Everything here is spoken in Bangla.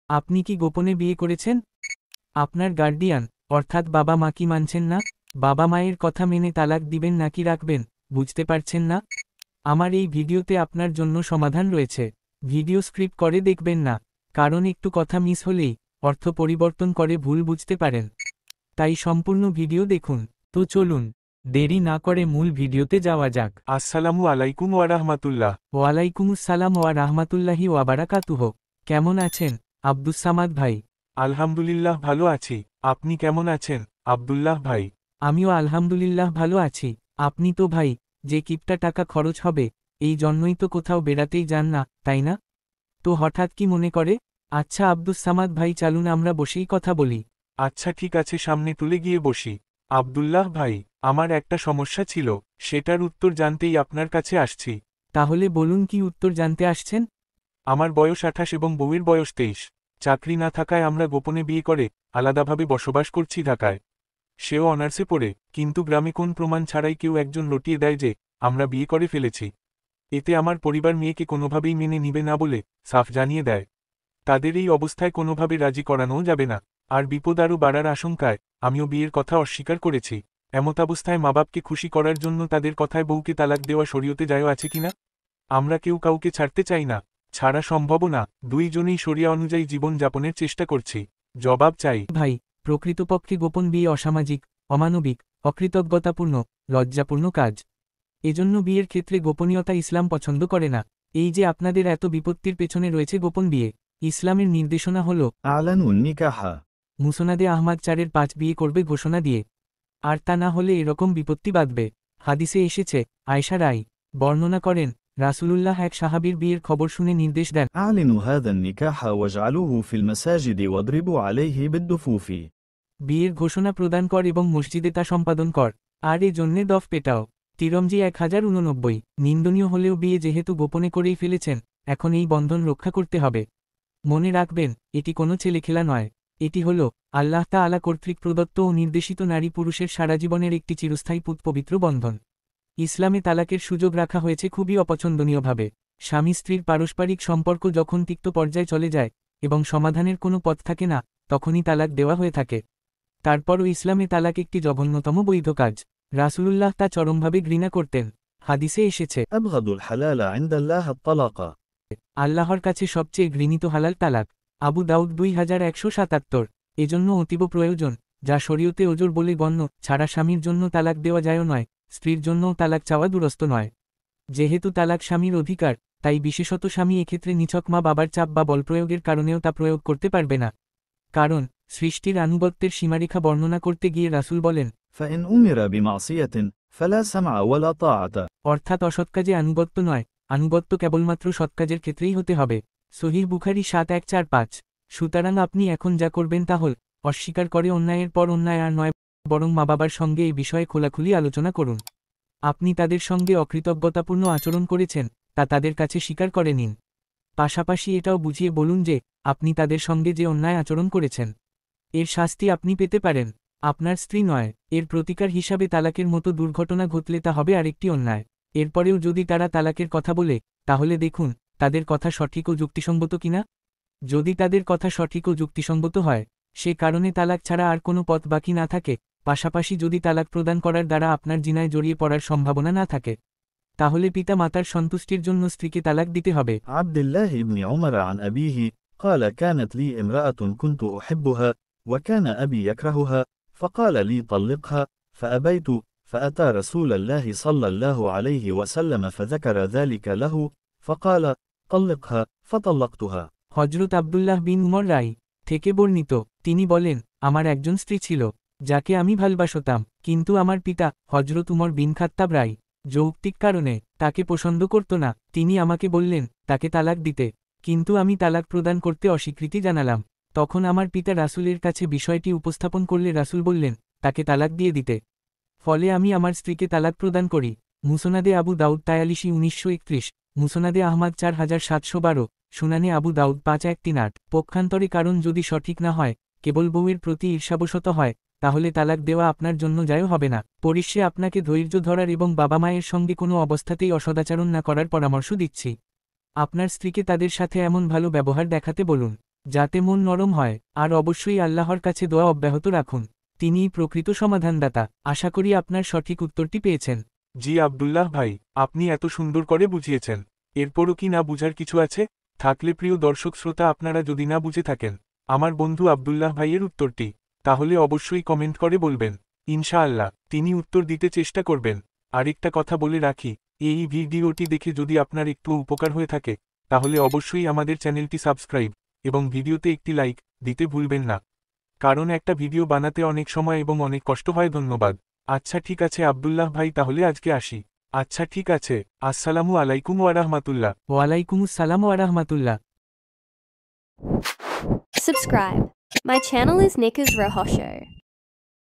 আপনি কি গোপনে বিয়ে করেছেন? আপনার গার্ডিয়ান অর্থাৎ বাবা মা কি মানছেন না? বাবা মায়ের কথা মেনে তালাক দিবেন নাকি রাখবেন, বুঝতে পারছেন না? আমার এই ভিডিওতে আপনার জন্য সমাধান রয়েছে। ভিডিও স্ক্রিপ্ট করে দেখবেন না, কারণ একটু কথা মিস হলেই অর্থ পরিবর্তন করে ভুল বুঝতে পারেন। তাই সম্পূর্ণ ভিডিও দেখুন। তো চলুন, দেরি না করে মূল ভিডিওতে যাওয়া যাক। আসসালামু আলাইকুম ওয়া রাহমাতুল্লাহ। ওয়ালাইকুমুসসালাম ওয়া রাহমাতুল্লাহি ওয়া বারাকাতুহ। কেমন আছেন আব্দুস সামাদ ভাই? আলহামদুলিল্লাহ ভালো আছি। আপনি কেমন আছেন আব্দুল্লাহ ভাই? আমিও আলহামদুলিল্লাহ ভালো আছি। আপনি তো ভাই, যে কিপটা টাকা খরচ হবে, এই জন্যই তো কোথাও বেড়াতেই যান না, তাই না? তো হঠাৎ কি মনে করে? আচ্ছা আব্দুস সামাদ ভাই, চালুন আমরা বসেই কথা বলি। আচ্ছা ঠিক আছে, সামনে তুলে গিয়ে বসি। আব্দুল্লাহ ভাই, আমার একটা সমস্যা ছিল, সেটার উত্তর জানতেই আপনার কাছে আসছি। তাহলে বলুন, কি উত্তর জানতে আসছেন? আমার বয়স 28 এবং বউয়ের বয়স 23। চাকরি না থাকায় আমরা গোপনে বিয়ে করে আলাদাভাবে বসবাস করছি ঢাকায়। সেও অনার্সে পড়ে, কিন্তু গ্রামে কোন প্রমাণ ছাড়াই কেউ একজন রটিয়ে দেয় যে আমরা বিয়ে করে ফেলেছি। এতে আমার পরিবার মেয়েকে কোনোভাবেই মেনে নিবে না বলে সাফ জানিয়ে দেয়। তাদের এই অবস্থায় কোনোভাবে রাজি করানোও যাবে না, আর বিপদ আরও বাড়ার আশঙ্কায় আমিও বিয়ের কথা অস্বীকার করেছি। এমতাবস্থায় মা বাপকে খুশি করার জন্য তাদের কথায় বউকে তালাক দেওয়া শরীয়তে জায়েজ আছে কিনা? আমরা কেউ কাউকে ছাড়তে চাই না, ছাড়া সম্ভবও না, দুইজনেই শরিয়া অনুযায়ী জীবন যাপনের চেষ্টা করছি। জবাব চাই। ভাই, প্রকৃতপক্ষে গোপন বিয়ে অসামাজিক, অমানবিক, অকৃতজ্ঞতাপূর্ণ, লজ্জাপূর্ণ কাজ। এজন্য বিয়ের ক্ষেত্রে গোপনীয়তা ইসলাম পছন্দ করে না। এই যে আপনাদের এত বিপত্তির পেছনে রয়েছে গোপন বিয়ে, ইসলামের নির্দেশনা হল أعلنوا النكاح. মুসনাদে আহমাদ 4-5 বিয়ে করবে ঘোষণা দিয়ে। আর তা না হলে এরকম বিপত্তি বাঁধবে। হাদিসে এসেছে, আয়েশা রাই বর্ণনা করেন, রাসূলুল্লাহ এক সাহাবীর বিয়ের খবর শুনে নির্দেশ দেন, أعلنوا هذا النكاح واجعلوه في المساجد واضربوا عليه بالدفوف. বিয়ের ঘোষণা প্রদান কর এবং মসজিদে তা সম্পাদন কর, আর এ জন্যে দফ পেটাও। তিরমজি 1089। নিন্দনীয় হলেও বিয়ে যেহেতু গোপনে করেই ফেলেছেন, এখন এই বন্ধন রক্ষা করতে হবে। মনে রাখবেন, এটি কোনো ছেলেখেলা নয়। এটি হল আল্লাহ তাআলা কর্তৃক প্রদত্ত ও নির্দেশিত নারী পুরুষের সারা জীবনের একটি চিরস্থায়ী পবিত্র বন্ধন। ইসলামে তালাকের সুযোগ রাখা হয়েছে খুবই অপছন্দনীয়ভাবে। স্বামী স্ত্রীর পারস্পরিক সম্পর্ক যখন তিক্ত পর্যায়ে চলে যায় এবং সমাধানের কোনো পথ থাকে না, তখনই তালাক দেওয়া হয়ে থাকে। তারপরও ইসলামে তালাক একটি জঘন্যতম বৈধ কাজ। রাসূলুল্লাহ তা চরমভাবে ঘৃণা করতেন। হাদিসে এসেছে, أبغض الحلال عند الله الطلاق. আল্লাহর কাছে সবচেয়ে ঘৃণিত হালাল তালাক। আবু দাউদ 2177। এজন্য অতীব প্রয়োজন, যা শরীয়তে ওজর বলে গণ্য, ছাড়া স্বামীর জন্য তালাক দেওয়া যায়ও নয়, স্ত্রীর জন্যও তালাক চাওয়া দুরস্ত নয়। যেহেতু তালাক স্বামীর অধিকার, তাই বিশেষত স্বামী এক্ষেত্রে নিছক মা বাবার চাপ বা বলপ্রয়োগের কারণেও তা প্রয়োগ করতে পারবে না। কারণ সৃষ্টির আনুগত্যের সীমারেখা বর্ণনা করতে গিয়ে রাসূল বলেন, فإن أمر بمعصية فلا سمع ولا طاعة. অর্থাৎ অসৎকাজে আনুগত্য নয়, আনুগত্য কেবলমাত্র সৎকাজের ক্ষেত্রেই হতে হবে। সহিহ বুখারী 7145। সুতরাং আপনি এখন যা করবেন তা হল, অস্বীকার করে অন্যায়ের পর অন্যায় আর নয়, বরং মা বাবার সঙ্গে এই বিষয়ে খোলাখুলি আলোচনা করুন। আপনি তাদের সঙ্গে অকৃতজ্ঞতাপূর্ণ আচরণ করেছেন, তা তাদের কাছে স্বীকার করে নিন। পাশাপাশি এটাও বুঝিয়ে বলুন যে আপনি তাদের সঙ্গে যে অন্যায় আচরণ করেছেন, এর শাস্তি আপনি পেতে পারেন, আপনার স্ত্রী নয়। এর প্রতিকার হিসাবে তালাকের মতো দুর্ঘটনা ঘটলে তা হবে আরেকটি অন্যায়। এরপরেও যদি তারা তালাকের কথা বলে, তাহলে দেখুন তাদের কথা সঠিক ও যুক্তিসঙ্গত কিনা। যদি তাদের কথা সঠিক ও যুক্তিসঙ্গত হয়, সে কারণে তালাক ছাড়া আর কোনো পথ বাকি না থাকে, পাশাপাশি যদি তালাক প্রদান করার দ্বারা আপনার জিনায় জড়িয়ে পড়ার সম্ভাবনা না থাকে, তাহলে পিতা মাতার সন্তুষ্টির জন্য স্ত্রীকে তালাক দিতে হবে। عبد الله بن عمر عن أبيه قال: كانت لي امرأة كنت أحبها وكان أبي يكرهها فقال لي طلقها فأبيت فأتى رسول الله صلى الله عليه وسلم فذكر ذلك له فقال: طلقها فطلقتها. হজরত আব্দুল্লাহ বিন উমর রাই থেকে বর্ণিত, তিনি বলেন, আমার একজন স্ত্রী ছিল, যাকে আমি ভালবাসতাম, কিন্তু আমার পিতা হজরত উমর বিন খাত্তাব রাই যৌক্তিক কারণে তাকে পছন্দ করত না। তিনি আমাকে বললেন তাকে তালাক দিতে, কিন্তু আমি তালাক প্রদান করতে অস্বীকৃতি জানালাম। তখন আমার পিতা রাসূলের কাছে বিষয়টি উপস্থাপন করলে রাসূল বললেন তাকে তালাক দিয়ে দিতে। ফলে আমি আমার স্ত্রীকে তালাক প্রদান করি। মুসনাদে আবু দাউদ 43 1931, মুসনাদে আহমাদ 4712, সুনানে আবু দাউদ 5138। পক্ষান্তরে কারণ যদি সঠিক না হয়, কেবল বউয়ের প্রতি ঈর্ষাবশত হয়, তাহলে তালাক দেওয়া আপনার জন্য জায়েজ হবে না। পরিশেষে আপনাকে ধৈর্য ধরার এবং বাবা মায়ের সঙ্গে কোনো অবস্থাতেই অসদাচরণ না করার পরামর্শ দিচ্ছি। আপনার স্ত্রীকে তাদের সাথে এমন ভালো ব্যবহার দেখাতে বলুন, যাতে মন নরম হয়, আর অবশ্যই আল্লাহর কাছে দোয়া অব্যাহত রাখুন। তিনিই প্রকৃত সমাধানদাতা। আশা করি আপনার সঠিক উত্তরটি পেয়েছেন। জি আব্দুল্লাহ ভাই, আপনি এত সুন্দর করে বুঝিয়েছেন। এরপরও কি না বুঝার কিছু আছে? থাকলে প্রিয় দর্শক শ্রোতা, আপনারা যদি না বুঝে থাকেন আমার বন্ধু আব্দুল্লাহ ভাইয়ের উত্তরটি, তাহলে অবশ্যই কমেন্ট করে বলবেন। ইনশাআল্লাহ তিনি উত্তর দিতে চেষ্টা করবেন। আরেকটা কথা বলে রাখি, এই ভিডিওটি দেখে যদি আপনার একটু উপকার হয়ে থাকে, তাহলে অবশ্যই আমাদের চ্যানেলটি সাবস্ক্রাইব এবং ভিডিওতে একটি লাইক দিতে ভুলবেন না। কারণ একটা ভিডিও বানাতে অনেক সময় এবং অনেক কষ্ট হয়। ধন্যবাদ। আচ্ছা ঠিক আছে আব্দুল্লাহ ভাই, তাহলে আজকে আসি। আচ্ছা ঠিক আছে, আসসালামু আলাইকুম ওয়া রাহমাতুল্লাহ। ওয়ালাইকুমুস সালাম ওয়া রাহমাতুল্লাহ। Subscribe. My channel is Nika's Rohosho.